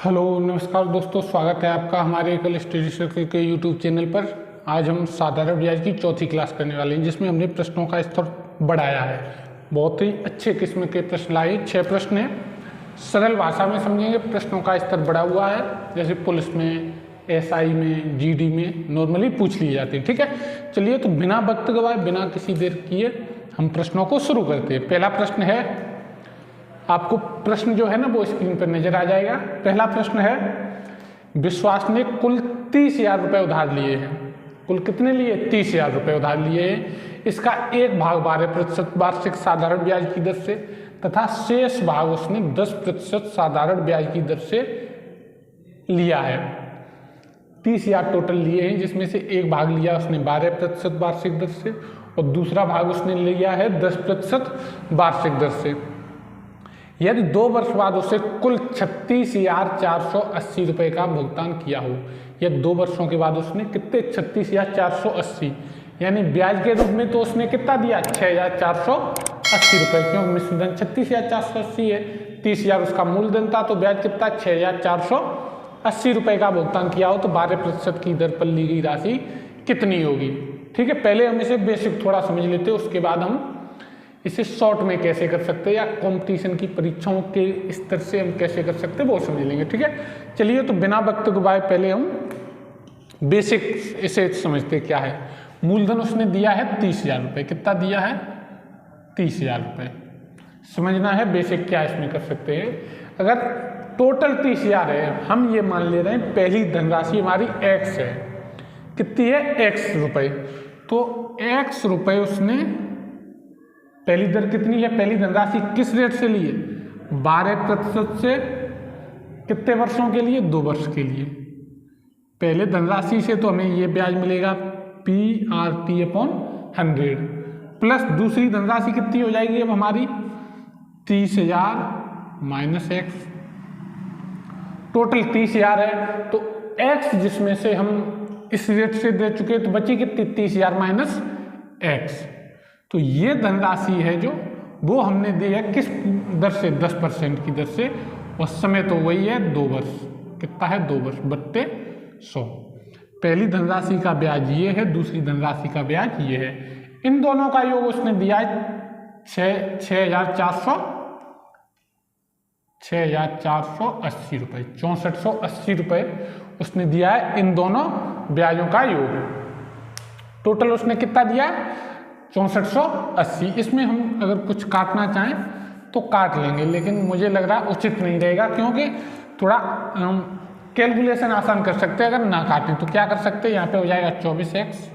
Hello नमस्कार दोस्तों, स्वागत है आपका हमारे एकल स्टडी सर्कल के यूट्यूब चैनल पर। आज हम साधारण ब्याज की चौथी क्लास करने वाले हैं, जिसमें हमने प्रश्नों का स्तर बढ़ाया है। बहुत ही अच्छे किस्म के प्रश्न लाए, 6 प्रश्न हैं। सरल भाषा में समझेंगे, प्रश्नों का स्तर बढ़ा हुआ है, जैसे पुलिस में, एसआई में, जीडी में नॉर्मली पूछ लिए जाते हैं। ठीक है, चलिए तो बिना वक्त गवाए, बिना किसी देर किए हम प्रश्नों को शुरू करते हैं। पहला प्रश्न है, आपको प्रश्न जो है ना वो स्क्रीन पर नजर आ जाएगा। पहला प्रश्न है, विश्वास ने कुल 30,000 रुपये उधार लिए हैं। कुल कितने लिए? 30,000 रुपये उधार लिए हैं। इसका एक भाग 12% वार्षिक साधारण ब्याज की दर से तथा शेष भाग उसने 10% साधारण ब्याज की दर से लिया है। 30,000 टोटल लिए हैं, जिसमें से एक भाग लिया उसने 12% वार्षिक दर से और दूसरा भाग उसने लिया है 10% वार्षिक दर से। यदि 2 वर्ष बाद उसे कुल 36,480 रुपये का भुगतान किया हो, या 2 वर्षों के बाद उसने कितने 36,480, यानी ब्याज के रूप में तो उसने कितना दिया 6,480 रुपये, क्योंकि मिश्रधन 36,480 है, 30,000 उसका मूलधन था, तो ब्याज कितना 6,480 रुपये का भुगतान किया हो, तो 12% की दर पर ली गई राशि कितनी होगी। ठीक है, पहले हम इसे बेसिक थोड़ा समझ लेते हैं, उसके बाद हम इसे शॉर्ट में कैसे कर सकते हैं या कंपटीशन की परीक्षाओं के स्तर से हम कैसे कर सकते हैं वो समझ लेंगे। ठीक है, चलिए तो बिना वक्त गवाए पहले हम बेसिक इसे समझते क्या है। मूलधन उसने दिया है 30,000 रुपये। कितना दिया है? 30,000 रुपये। समझना है बेसिक क्या इसमें कर सकते हैं। अगर टोटल 30,000 है, हम ये मान ले रहे हैं पहली धनराशि हमारी x है। कितनी है? x रुपये। तो x रुपये उसने, पहली दर कितनी है? पहली धनराशि किस रेट से लिए? 12% से। कितने वर्षों के लिए? 2 वर्ष के लिए। पहले धनराशि से तो हमें ये ब्याज मिलेगा PRT/100 प्लस दूसरी धनराशि कितनी हो जाएगी अब हमारी 30,000 माइनस x। टोटल 30,000 है, तो x जिसमें से हम इस रेट से दे चुके, तो बची कितनी 30,000 माइनस x। तो ये धनराशि है जो वो हमने दी है किस दर से? 10% की दर से, और समय तो वही है 2 वर्ष। कितना है? 2 वर्ष बट्टे 100। पहली धनराशि का ब्याज ये है, दूसरी धनराशि का ब्याज ये है। इन दोनों का योग उसने दिया है 6,480 रुपये, 6,480 रुपये उसने दिया है इन दोनों ब्याजों का योग। टोटल उसने कितना दिया? 6,480। इसमें हम अगर कुछ काटना चाहें तो काट लेंगे, लेकिन मुझे लग रहा उचित नहीं रहेगा, क्योंकि थोड़ा कैलकुलेशन आसान कर सकते हैं। अगर ना काटें तो क्या कर सकते हैं, यहाँ पे हो जाएगा 24x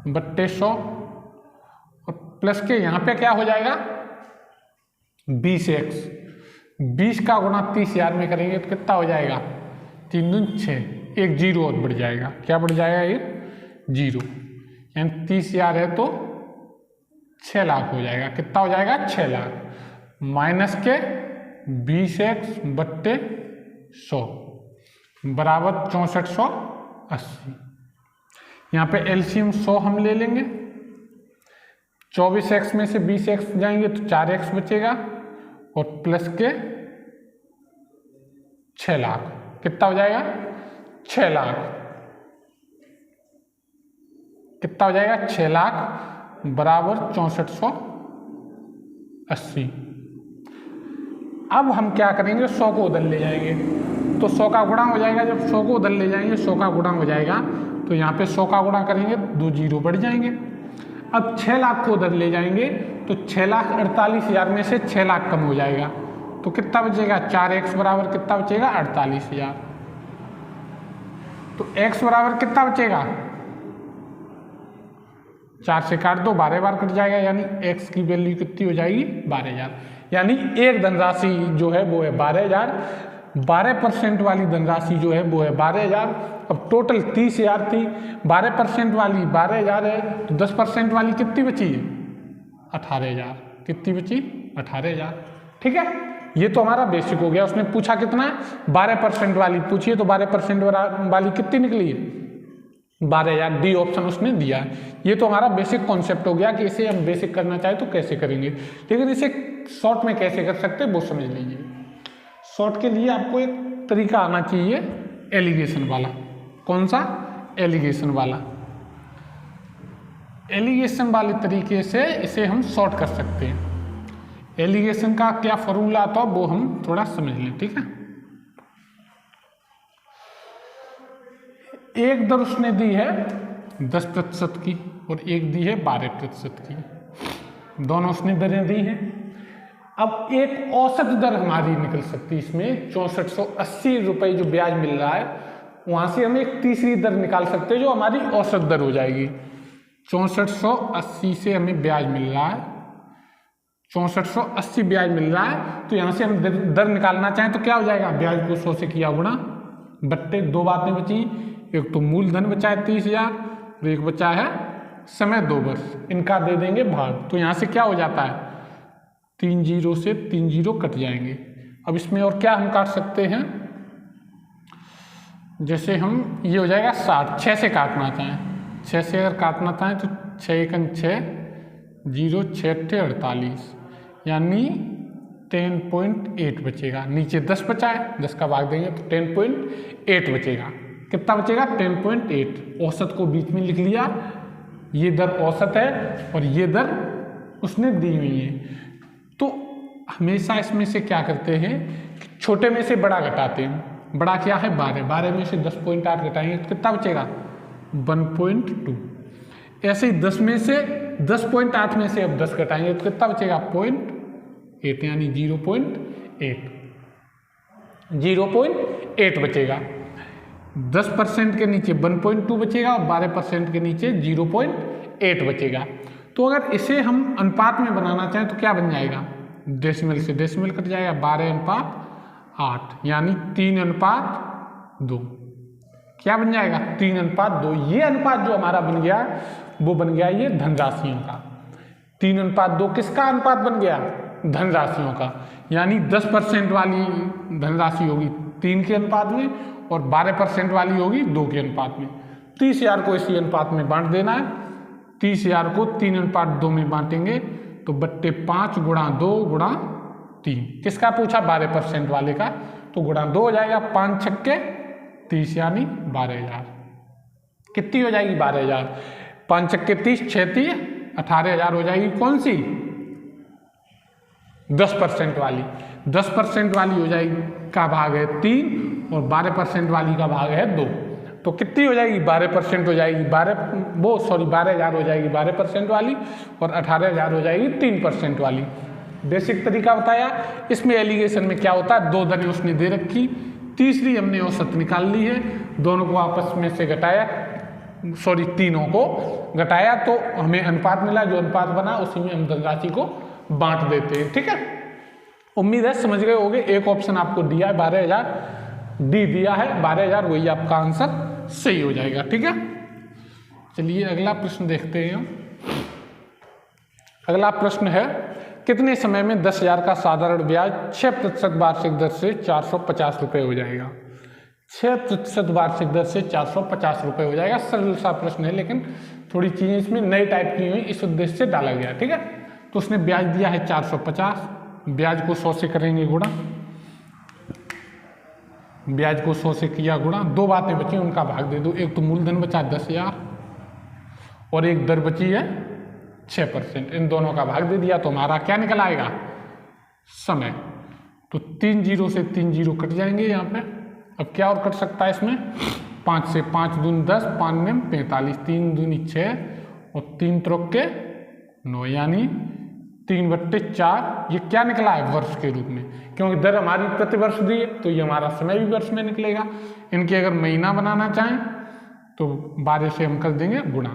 बट्टे 100 और प्लस के यहाँ पे क्या हो जाएगा 20x। 20 का गुणा 30,000 में करेंगे तो कितना हो जाएगा 3 दूनी 6, एक जीरो और बढ़ जाएगा। क्या बढ़ जाएगा? एक जीरो, यानी 30,000 है तो 6 लाख हो जाएगा। कितना हो जाएगा? 6 लाख माइनस के 20x बट्टे 100 बराबर 6,480। यहाँ पे एलसीएम 100 हम ले लेंगे। 24x में से 20x जाएंगे तो 4x बचेगा और प्लस के 6 लाख। कितना हो जाएगा? 6 लाख। कितना हो जाएगा? 6 लाख बराबर 6,480। अब हम क्या करेंगे, 100 को उधर ले जाएंगे तो 100 का गुणा हो जाएगा। जब 100 को उधर ले जाएंगे, 100 का गुणा हो जाएगा, तो यहाँ पे 100 का गुणा करेंगे 2 जीरो बढ़ जाएंगे। अब 6 लाख को उधर ले जाएंगे तो 6,48,000 में से 6 लाख कम हो जाएगा, तो कितना बचेगा? 4x बराबर कितना बचेगा? 48,000। तो x बराबर कितना बचेगा? 4 से काट दो, 12 बार कट जाएगा, यानी x की वैल्यू कितनी हो जाएगी? 12,000। यानी एक धनराशि जो है वो है 12,000। 12% वाली धनराशि जो है वो है 12,000। अब टोटल 30,000 थी, 12% वाली 12,000 है, तो 10% वाली कितनी बची है? 18,000। कितनी बची? 18,000। ठीक है, ये तो हमारा बेसिक हो गया। उसने पूछा कितना है? 12% वाली पूछिए, तो 12% वाली कितनी निकली है? 12,000। डी ऑप्शन उसने दिया है। ये तो हमारा बेसिक कॉन्सेप्ट हो गया कि इसे हम बेसिक करना चाहे तो कैसे करेंगे, लेकिन इसे शॉर्ट में कैसे कर सकते हैं वो समझ लीजिए। शॉर्ट के लिए आपको एक तरीका आना चाहिए एलिगेशन वाला। कौन सा? एलिगेशन वाला। एलिगेशन वाले तरीके से इसे हम शॉर्ट कर सकते हैं। एलिगेशन का क्या फॉर्मूला आता है वो हम थोड़ा समझ लें, ठीक है। एक दर उसने दी है 10% की और एक दी है 12% की, दोनों उसने दरें दी हैं। अब एक औसत दर हमारी निकल सकती है इसमें 6480 रुपये जो ब्याज मिल रहा है, वहां से हम एक तीसरी दर निकाल सकते हैं जो हमारी औसत दर हो जाएगी। 6480 से हमें ब्याज मिल रहा है, 6480 ब्याज मिल रहा है, तो यहाँ से हम दर निकालना चाहें तो क्या हो जाएगा? ब्याज को 100 से किया गुणा बट्टे, दो बातें बची, एक तो मूलधन बचा है 30,000 और एक बचा है समय 2 वर्ष, इनका दे देंगे भाग। तो यहाँ से क्या हो जाता है? 3 जीरो से 3 जीरो कट जाएंगे। अब इसमें और क्या हम काट सकते हैं? जैसे हम ये हो जाएगा 60, 6 से काटना चाहें, 6 से अगर काटना चाहें तो 6 एकन 6, 0 6 अट्ठे 48, यानी 10.8 बचेगा। नीचे 10 बचा है, 10 का भाग देंगे तो 10.8 बचेगा। कितना बचेगा? 10.8। औसत को बीच में लिख लिया, ये दर औसत है और ये दर उसने दी हुई है। तो हमेशा इसमें से क्या करते हैं, छोटे में से बड़ा घटाते हैं। बड़ा क्या है? 12, 12 में से 10.8 घटाएंगे तो कितना बचेगा? 1.2। ऐसे ही 10 में से 10.8 में से अब 10 घटाएंगे तो कितना बचेगा? 0.8, यानी 0.8 बचेगा। 10% के नीचे 1.2 बचेगा और 12% के नीचे 0.8 बचेगा। तो अगर इसे हम अनुपात में बनाना चाहें तो क्या बन जाएगा? डेसिमल से डेसिमल कट जाएगा, 12:8, यानी 3:2। क्या बन जाएगा? 3:2। ये अनुपात जो हमारा बन गया वो बन गया ये धनराशियों का। 3:2 किसका अनुपात बन गया? धनराशियों का। यानी 10% वाली धनराशि होगी 3 के अनुपात में और 12% वाली होगी 2 के अनुपात में। 30,000 को इसी अनुपात में बांट देना है। 30,000 को 3:2 में बांटेंगे तो बट्टे 5 गुणा 2 गुणा 3। किसका पूछा? 12% वाले का, तो गुणा 2 हो जाएगा, 5 छक्के 30, यानी 12,000। कितनी हो जाएगी? 12,000। 5 छक्के 30, 6 30, 18,000 हो जाएगी। कौन सी? 10% वाली। 10% वाली हो जाएगी का भाग है 3 और 12% वाली का भाग है 2। तो कितनी हो जाएगी? 12% हो जाएगी, 12,000 हो जाएगी 12% वाली और 18,000 हो जाएगी 3% वाली। बेसिक तरीका बताया। इसमें एलिगेशन में क्या होता है? 2 दरें उसने दे रखी, तीसरी हमने औसत निकाल ली है, दोनों को आपस में से घटाया, तीनों को घटाया तो हमें अनुपात मिला। जो अनुपात बना उसी में हम धनराशि को बांट देते हैं, ठीक है। उम्मीद है समझ गए होंगे। एक ऑप्शन आपको दिया है 12,000, डी दिया है 12,000, वही आपका आंसर सही हो जाएगा, ठीक है। चलिए अगला प्रश्न देखते हैं। अगला प्रश्न है, कितने समय में 10,000 का साधारण ब्याज 6% वार्षिक दर से 450 रुपये हो जाएगा? 6% वार्षिक दर से 450 रुपये हो जाएगा। सरल सा प्रश्न है, लेकिन थोड़ी चीजें इसमें नई टाइप की हुई, इस उद्देश्य से डाला गया, ठीक है। तो उसने ब्याज दिया है 450, ब्याज को 100 से करेंगे गुणा, ब्याज को 100 से किया गुणा, 2 बातें बची उनका भाग दे दो। एक तो मूलधन बचा 10,000 और एक दर बची है 6%, इन दोनों का भाग दे दिया तो हमारा क्या निकल आएगा? समय। तो 3 जीरो से 3 जीरो कट जाएंगे यहाँ पे। अब क्या और कट सकता है इसमें? 5 से 5 दूनी 10, 5 में 45, 3 दूनी 6 और 3 त्रोक के 9, यानी 3/4। ये क्या निकला है? वर्ष के रूप में, क्योंकि दर हमारी प्रति वर्ष दी है तो ये हमारा समय भी वर्ष में निकलेगा। इनके अगर महीना बनाना चाहें तो 12 से हम कर देंगे गुणा,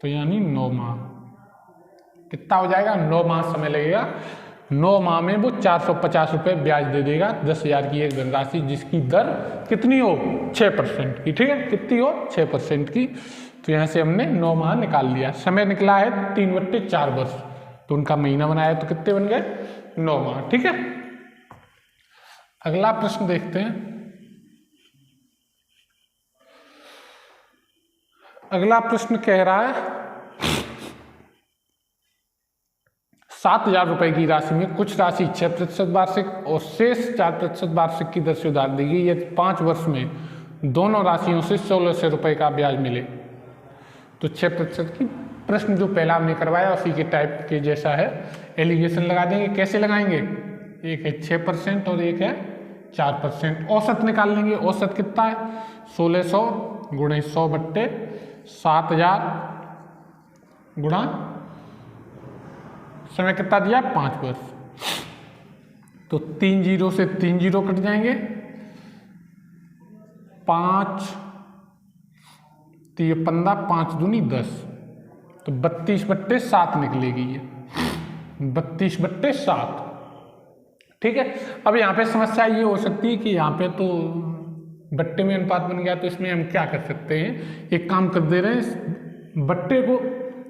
तो यानी 9 माह। कितना हो जाएगा? 9 माह समय लगेगा। 9 माह में वो 450 रुपये ब्याज दे देगा 10,000 की एक धनराशि, जिसकी दर कितनी हो? 6% की, ठीक है। कितनी हो? 6% की। तो यहाँ से हमने 9 माह निकाल लिया। समय निकला है 3/4 वर्ष, तो उनका महीना बनाया तो कितने बन गए? 9 माह, ठीक है। अगला प्रश्न देखते हैं। अगला प्रश्न कह रहा है, 7,000 रुपये की राशि में कुछ राशि 6% वार्षिक और शेष 4% वार्षिक की दर से उधार दी गई। यदि 5 वर्ष में दोनों राशियों से 1600 रुपये का ब्याज मिले तो 6% की प्रश्न जो पहला हमने करवाया उसी के टाइप के जैसा है, एलिगेशन लगा देंगे। कैसे लगाएंगे? एक है 6% और एक है 4%। औसत निकाल लेंगे। औसत कितना है? 1600 गुणे 100 बट्टे 7,000 गुणा समय कितना दिया? 5 वर्ष। तो 3 जीरो से 3 जीरो कट जाएंगे। 5 तो ये 15, 5 दूनी 10, तो 32/7 निकलेगी ये, 32/7। ठीक है। अब यहाँ पे समस्या ये हो सकती है कि यहाँ पे तो बट्टे में अनुपात बन गया, तो इसमें हम क्या कर सकते हैं? एक काम कर दे रहे हैं, बट्टे को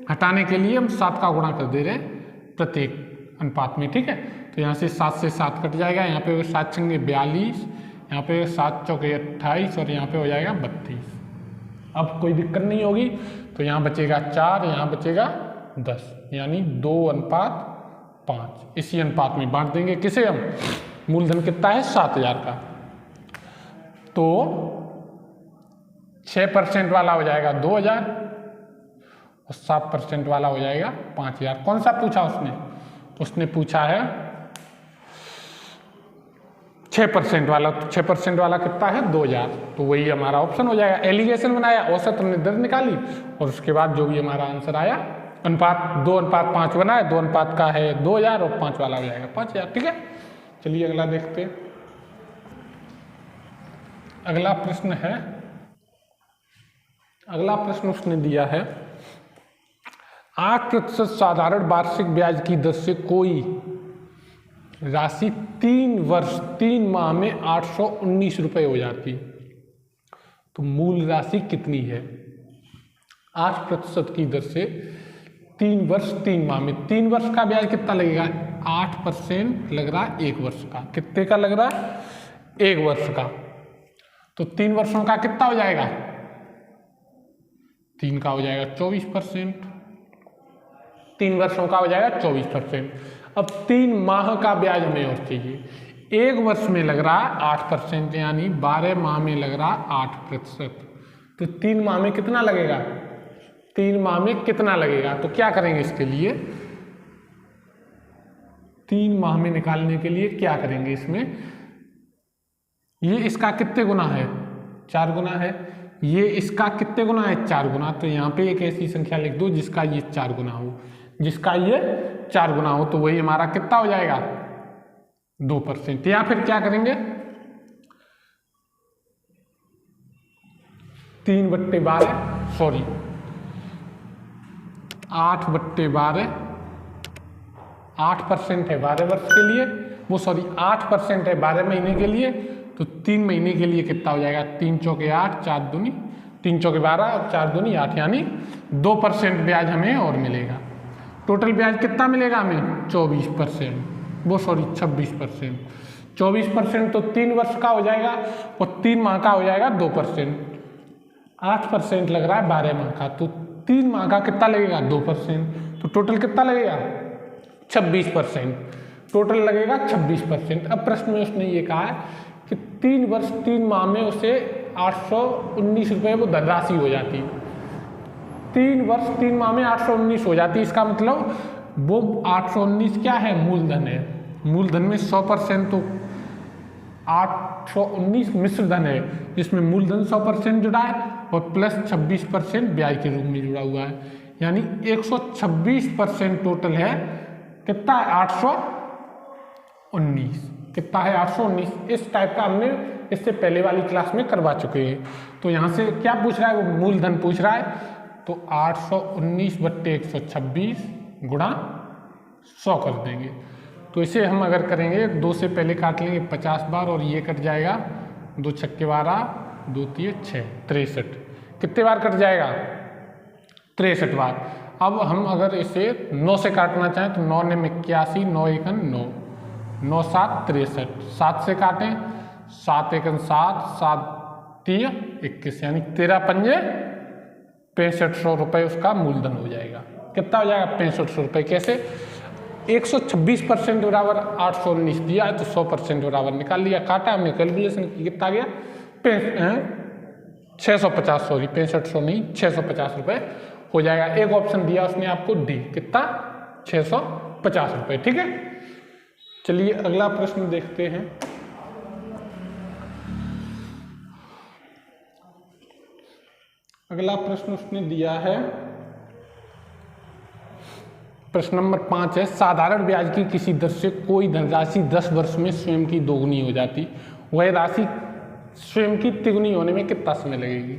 हटाने के लिए हम 7 का गुणा कर दे रहे हैं प्रत्येक अनुपात में। ठीक है। तो यहाँ से 7 से 7 कट जाएगा, यहाँ पे 7 छंगे 42, यहाँ पे 7 चौके 28 और यहाँ पे हो जाएगा 32। अब कोई दिक्कत नहीं होगी। तो यहाँ बचेगा 4, यहाँ बचेगा 10, यानी 2:5। इसी अनुपात में बांट देंगे। किसे हम? मूलधन कितना है? 7,000 का। तो 6% वाला हो जाएगा 2,000 और 7% वाला हो जाएगा 5,000। कौन सा पूछा उसने? उसने पूछा है 6% वाला। तो 6% वाला कितना है? 2,000। तो वही हमारा ऑप्शन हो जाएगा। एलिगेशन बनाया, औसत हमने दर निकाली और उसके बाद जो भी हमारा आंसर आया, अनुपात 2:5 बना है, 2 का है 2,000 और 5 वाला हो जाएगा 5,000। ठीक है। चलिए अगला देखते हैं। अगला प्रश्न है, अगला प्रश्न उसने दिया है 8% साधारण वार्षिक ब्याज की दर से कोई राशि 3 वर्ष 3 माह में 819 रुपये हो जाती, तो मूल राशि कितनी है? 8% की दर से 3 वर्ष 3 माह में, 3 वर्ष का ब्याज कितना लगेगा? 8% लग रहा है 1 वर्ष का। कितने का लग रहा है? 1 वर्ष का। तो 3 वर्षों का कितना हो जाएगा? 3 का हो जाएगा 24%। 3 वर्षों का हो जाएगा 24%। अब 3 माह का ब्याज हमें और चाहिए। 1 वर्ष में लग रहा है 8%, यानी 12 माह में लग रहा है 8%। तो 3 माह में कितना लगेगा? 3 माह में कितना लगेगा? तो क्या करेंगे इसके लिए? 3 माह में निकालने के लिए क्या करेंगे? इसमें ये इसका कितने गुना है? 4 गुना है। ये इसका कितने गुना है? 4 गुना। तो यहाँ पे एक ऐसी संख्या लिख दो जिसका ये 4 गुना हो, जिसका ये 4 गुना हो। तो वही हमारा कितना हो जाएगा? 2%। या फिर क्या करेंगे? 3/12 सॉरी 8/12, 8% है 12 वर्ष के लिए, वो सॉरी 8% है 12 महीने के लिए। तो 3 महीने के लिए कितना हो जाएगा? 3 चौके 8, 4 दूनी 3 चौके 12 और 4 दूनी 8, यानी 2% ब्याज हमें और मिलेगा। टोटल ब्याज कितना मिलेगा हमें? 24%, वो सॉरी 26%। 24% तो 3 वर्ष का हो जाएगा और 3 माह का हो जाएगा 2%। 8% लग रहा है 12 माह का, तो 3 माह का कितना लगेगा? 2%। तो टोटल कितना लगेगा? 26%। टोटल लगेगा 26%। अब प्रश्न में उसने ये कहा है कि 3 वर्ष 3 माह में उसे 819 रुपये वो धनराशि हो जाती। 3 वर्ष 3 माह में 819 हो जाती, इसका मतलब वो 819 क्या है? मूलधन है। मूलधन में 100% तो 819 मिश्र धन है, जिसमें मूलधन 100% जुड़ा है और प्लस 26% ब्याज के रूप में जुड़ा हुआ है, यानी 126% टोटल है। कितना है? 819। कितना है? 819। इस टाइप का हमने इससे पहले वाली क्लास में करवा चुके हैं। तो यहाँ से क्या पूछ रहा है? वो मूलधन पूछ रहा है। तो 819/126 गुणा 100 कर देंगे। तो इसे हम अगर करेंगे 2 से पहले काट लेंगे 50 बार और ये कट जाएगा 2 छक्के 12, 2 3 6 63। कितने बार कट जाएगा? 63 बार। अब हम अगर इसे 9 से काटना चाहें तो 9 ने 81, 9 एकन 9, 9 7 63। 7 से काटें, 7 एकन 7, 7 3 21, यानी 13 पंजे 6500 रुपये उसका मूलधन हो जाएगा। कितना हो जाएगा? 6500 रुपये। कैसे? 126% बराबर 819 दिया है, तो 100% बराबर निकाल लिया, काटा हमने, कैलकुलेशन की, कितना गया 650, सॉरी 6500 नहीं 650 रुपये हो जाएगा। एक ऑप्शन दिया उसने आपको डी, कितना 650 रुपये। ठीक है, चलिए अगला प्रश्न देखते हैं। अगला प्रश्न उसने दिया है, प्रश्न नंबर 5 है, साधारण ब्याज की किसी दर से कोई धनराशि 10 वर्ष में स्वयं की दोगुनी हो जाती, वह राशि स्वयं की तिगुनी होने में कितना समय लगेगी।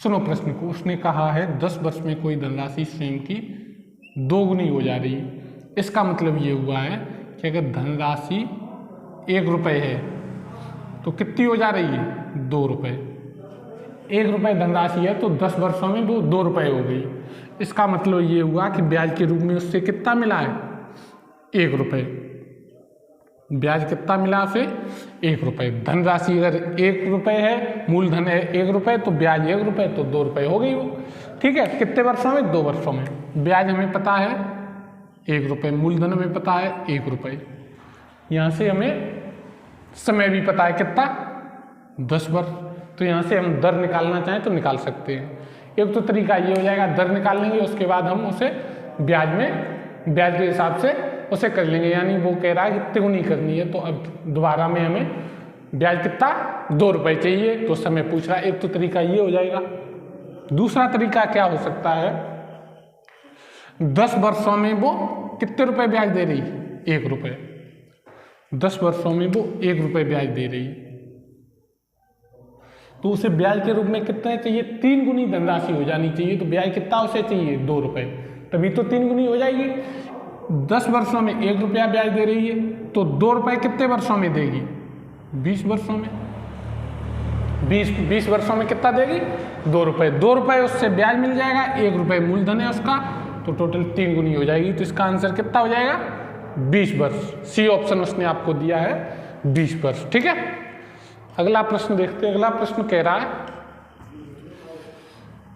सुनो प्रश्न को, उसने कहा है 10 वर्ष में कोई धनराशि स्वयं की दोगुनी हो जा रही है। इसका मतलब ये हुआ है कि अगर धनराशि 1 रुपये है तो कितनी हो जा रही है 2 रुपये। 1 रुपये धनराशि है तो 10 वर्षों में वो 2 रुपये हो गई। इसका मतलब ये हुआ कि ब्याज के रूप में उससे कितना मिला है 1 रुपये। ब्याज कितना मिला उसे 1 रुपये। धनराशि अगर 1 रुपये है, मूलधन है 1 रुपये, तो ब्याज 1 रुपये, तो 2 रुपये हो गई वो। ठीक है, कितने वर्षों में 2 वर्षों में। ब्याज हमें पता है 1 रुपये, मूलधन हमें पता है 1 रुपये, यहाँ से हमें समय भी पता है कितना 10 वर्ष, तो यहाँ से हम दर निकालना चाहें तो निकाल सकते हैं। एक तो तरीका ये हो जाएगा, दर निकाल लेंगे, उसके बाद हम उसे ब्याज के हिसाब से उसे कर लेंगे, यानी वो कह रहा है कि तिगुनी करनी है, तो अब दोबारा में हमें ब्याज कितना 2 रुपये चाहिए, तो समय पूछ रहा है। एक तो तरीका ये हो जाएगा। दूसरा तरीका क्या हो सकता है, 10 वर्षों में वो कितने रुपए ब्याज दे रही है 1 रुपये। 10 वर्षों में वो 1 रुपये ब्याज दे रही है, तो उसे ब्याज के रूप में कितना चाहिए 3 गुनी धनराशि हो जानी चाहिए। तो ब्याज कितना उसे चाहिए 2 रुपये, तभी तो 3 गुनी हो जाएगी। 10 वर्षों में 1 रुपया ब्याज दे रही है, तो 2 रुपये कितने वर्षों में देगी 20 वर्षों में। 20 वर्षों में कितना देगी 2 रुपये। 2 रुपये उससे ब्याज मिल जाएगा, 1 रुपये मूलधन है उसका, तो टोटल 3 गुनी हो जाएगी। तो इसका आंसर कितना हो जाएगा 20 वर्ष। सी ऑप्शन उसने आपको दिया है 20 वर्ष। ठीक है, अगला प्रश्न देखते हैं। अगला प्रश्न कह रहा है,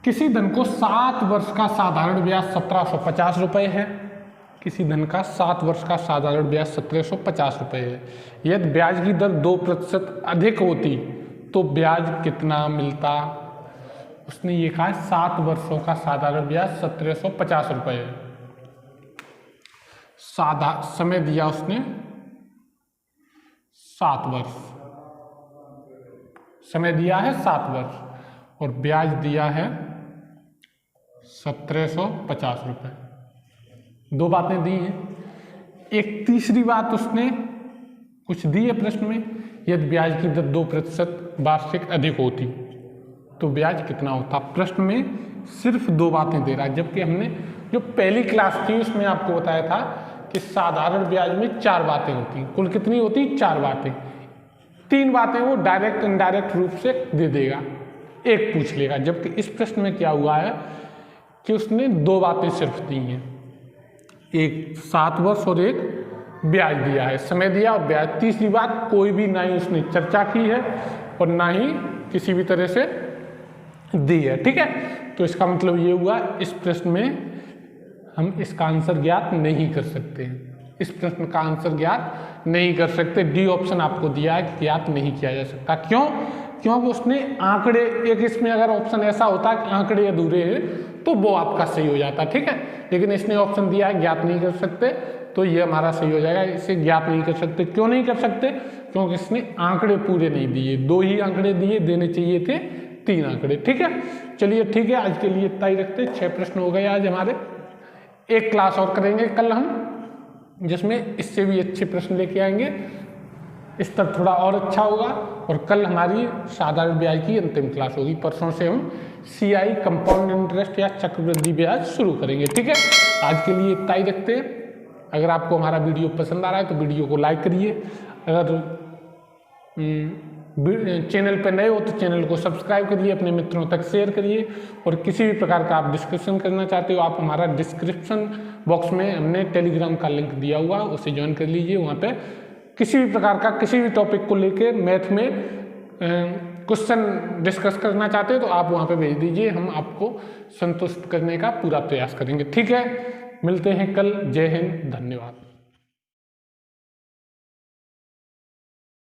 किसी धन को 7 वर्ष का साधारण ब्याज 1750 रुपये है। किसी धन का 7 वर्ष का साधारण ब्याज 1750 रुपये है। यदि ब्याज की दर 2% अधिक होती तो ब्याज कितना मिलता। उसने ये कहा 7 वर्षों का साधारण ब्याज 1750 रुपये है। समय दिया उसने 7 वर्ष, समय दिया है 7 वर्ष, और ब्याज दिया है 1750 रुपये। 2 बातें दी हैं। एक तीसरी बात उसने कुछ दी है प्रश्न में, यदि ब्याज की दर 2% वार्षिक अधिक होती तो ब्याज कितना होता। प्रश्न में सिर्फ 2 बातें दे रहा है, जबकि हमने जो पहली क्लास थी उसमें आपको बताया था कि साधारण ब्याज में 4 बातें होती। कुल कितनी होती 4 बातें। 3 बातें वो डायरेक्ट इनडायरेक्ट रूप से दे देगा, एक पूछ लेगा। जबकि इस प्रश्न में क्या हुआ है कि उसने 2 बातें सिर्फ दी हैं, एक 7 वर्ष और एक ब्याज दिया है, समय दिया और ब्याज। तीसरी बात कोई भी ना ही उसने चर्चा की है और ना ही किसी भी तरह से दी है। ठीक है, तो इसका मतलब ये हुआ इस प्रश्न में हम इसका आंसर ज्ञात नहीं कर सकते हैं। इस प्रश्न का आंसर ज्ञात नहीं कर सकते। डी ऑप्शन आपको दिया है कि ज्ञात नहीं किया जा सकता। क्यों? क्योंकि उसने आंकड़े, एक इसमें अगर ऑप्शन ऐसा होता कि आंकड़े अधूरे हैं तो वो आपका सही हो जाता। ठीक है, लेकिन इसने ऑप्शन दिया है ज्ञात नहीं कर सकते, तो ये हमारा सही हो जाएगा। इसे ज्ञात नहीं कर सकते। क्यों नहीं कर सकते? क्योंकि इसने आंकड़े पूरे नहीं दिए, 2 ही आंकड़े दिए, देने चाहिए थे 3 आंकड़े। ठीक है, चलिए ठीक है, आज के लिए इतना ही रखते। 6 प्रश्न हो गए आज हमारे। एक क्लास और करेंगे कल हम, जिसमें इससे भी अच्छे प्रश्न लेके आएंगे। स्तर थोड़ा और अच्छा होगा। और कल हमारी साधारण ब्याज की अंतिम क्लास होगी। परसों से हम CI कंपाउंड इंटरेस्ट या चक्रवृद्धि ब्याज शुरू करेंगे। ठीक है, आज के लिए इतना ही रखते हैं। अगर आपको हमारा वीडियो पसंद आ रहा है तो वीडियो को लाइक करिए। अगर चैनल पर नए हो तो चैनल को सब्सक्राइब करिए, अपने मित्रों तक शेयर करिए। और किसी भी प्रकार का आप डिस्कशन करना चाहते हो, आप हमारा डिस्क्रिप्शन बॉक्स में हमने टेलीग्राम का लिंक दिया हुआ, उसे ज्वाइन कर लीजिए। वहाँ पे किसी भी प्रकार का किसी भी टॉपिक को लेके मैथ में क्वेश्चन डिस्कस करना चाहते हो तो आप वहाँ पे भेज दीजिए, हम आपको संतुष्ट करने का पूरा प्रयास करेंगे। ठीक है, मिलते हैं कल। जय हिंद, धन्यवाद।